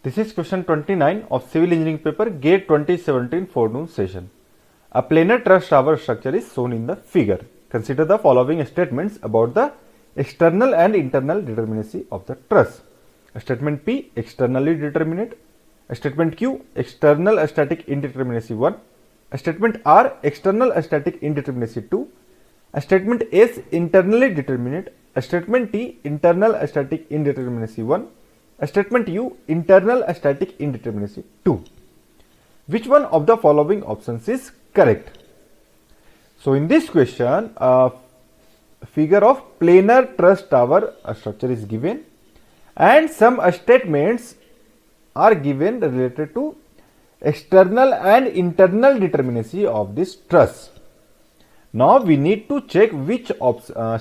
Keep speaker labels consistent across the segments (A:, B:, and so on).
A: This is question 29 of Civil Engineering paper GATE 2017 forenoon session. A planar truss tower structure is shown in the figure. Consider the following statements about the external and internal determinacy of the truss. Statement P, externally determinate. Statement Q, external static indeterminacy 1. Statement R, external static indeterminacy 2. Statement S, internally determinate. Statement T, internal static indeterminacy 1. Statement U, internal static indeterminacy 2. Which one of the following options is correct? So in this question, a figure of planar truss tower structure is given and some statements are given related to external and internal determinacy of this truss. Now we need to check which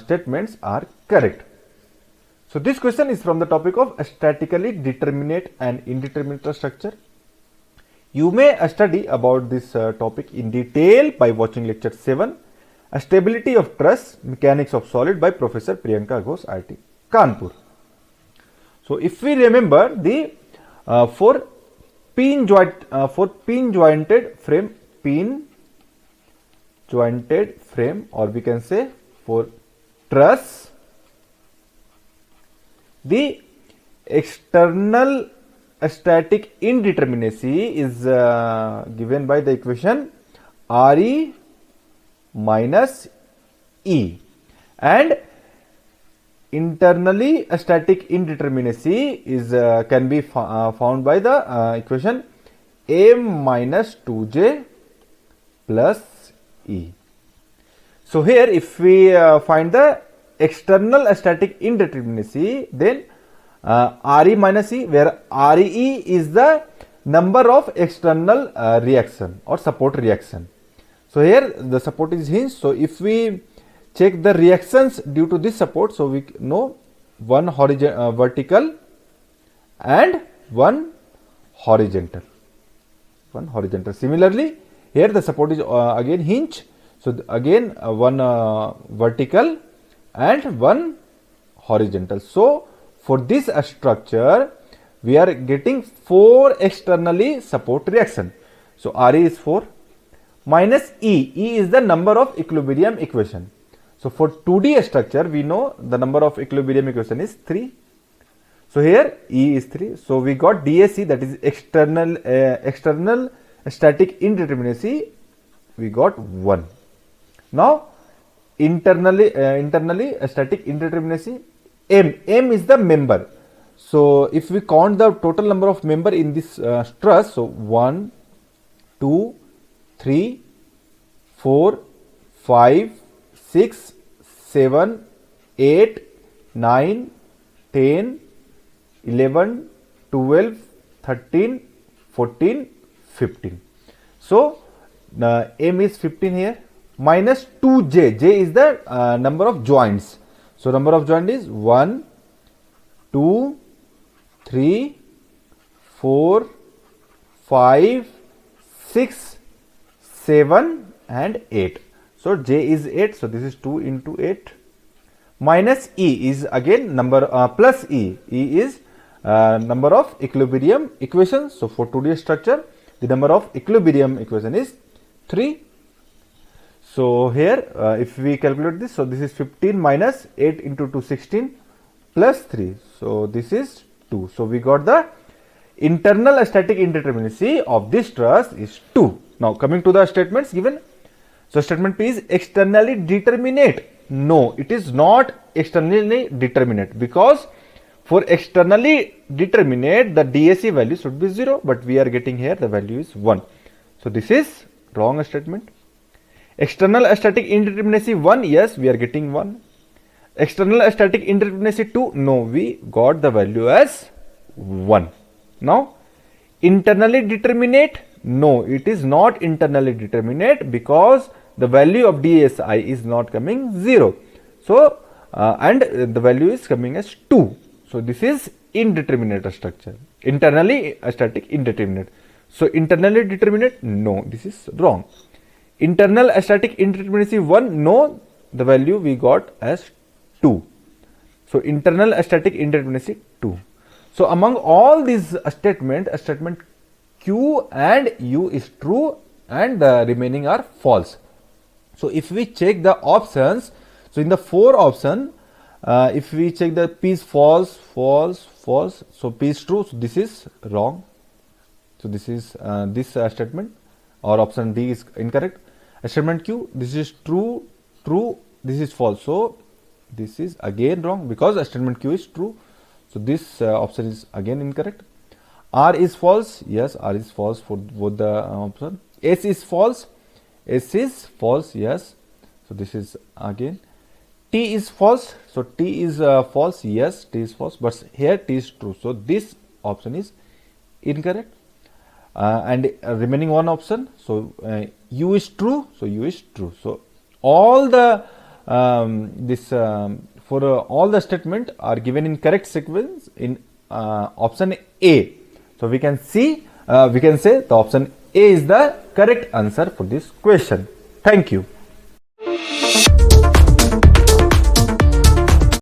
A: statements are correct. So this question is from the topic of statically determinate and indeterminate truss structure. You may study about this topic in detail by watching lecture 7, Stability of Truss, Mechanics of Solid by Professor Priyanka Ghosh, IIT Kanpur. So if we remember the for pin jointed frame, or we can say for truss, the external static indeterminacy is given by the equation Re minus E, and internally static indeterminacy is can be found by the equation M minus 2J plus E. So here if we find the external static indeterminacy, then Re minus E, where Re is the number of external reaction or support reaction. So here the support is hinged. So if we check the reactions due to this support, so we know one vertical and one horizontal. Similarly, here the support is again hinged. So again one vertical and one horizontal. So for this structure we are getting 4 externally support reaction. So Re is 4 minus E. E is the number of equilibrium equation. So for 2D structure we know the number of equilibrium equation is 3. So here E is 3. So we got DAC, that is external static indeterminacy, we got 1. Now internally static indeterminacy, M is the member. So if we count the total number of member in this truss, so 1, 2, 3, 4, 5, 6, 7, 8, 9, 10, 11, 12, 13, 14, 15. So M is 15 here, minus 2J. J is the number of joints. So number of joint is 1, 2, 3, 4, 5, 6, 7 and 8. So J is 8. So this is 2 into 8. Minus E is again number plus E. E is number of equilibrium equations. So for 2D structure, the number of equilibrium equation is 3. So here if we calculate this, so this is 15 minus 8 into 2, 16 plus 3. So this is 2. So we got the internal static indeterminacy of this truss is 2. Now coming to the statements given. So statement P is externally determinate. No, it is not externally determinate, because for externally determinate the DAC value should be 0, but we are getting here the value is 1. So this is wrong statement. External static indeterminacy 1, yes, we are getting 1. External static indeterminacy 2, no, we got the value as 1. Now internally determinate, no, it is not internally determinate, because the value of DSI is not coming 0. So and the value is coming as 2. So this is indeterminate structure, internally static indeterminate. So internally determinate, no, this is wrong. Internal static indeterminacy 1, no, the value we got as 2. So internal static indeterminacy 2. So among all these statement Q and U is true and the remaining are false. So if we check the options, so in the 4 option, if we check the P is false, false, false, so P is true, so this is wrong. So this is this statement, or option D is incorrect. Statement Q, this is true, true, this is false. So this is again wrong because statement Q is true. So this option is again incorrect. R is false, yes, R is false for both the option. S is false, S is false, yes. So this is again. T is false, so T is false, yes, T is false, but here T is true. So this option is incorrect. And remaining one option, so U is true, so U is true. So all the all the statement are given in correct sequence in option A. So we can see we can say the option A is the correct answer for this question. Thank you.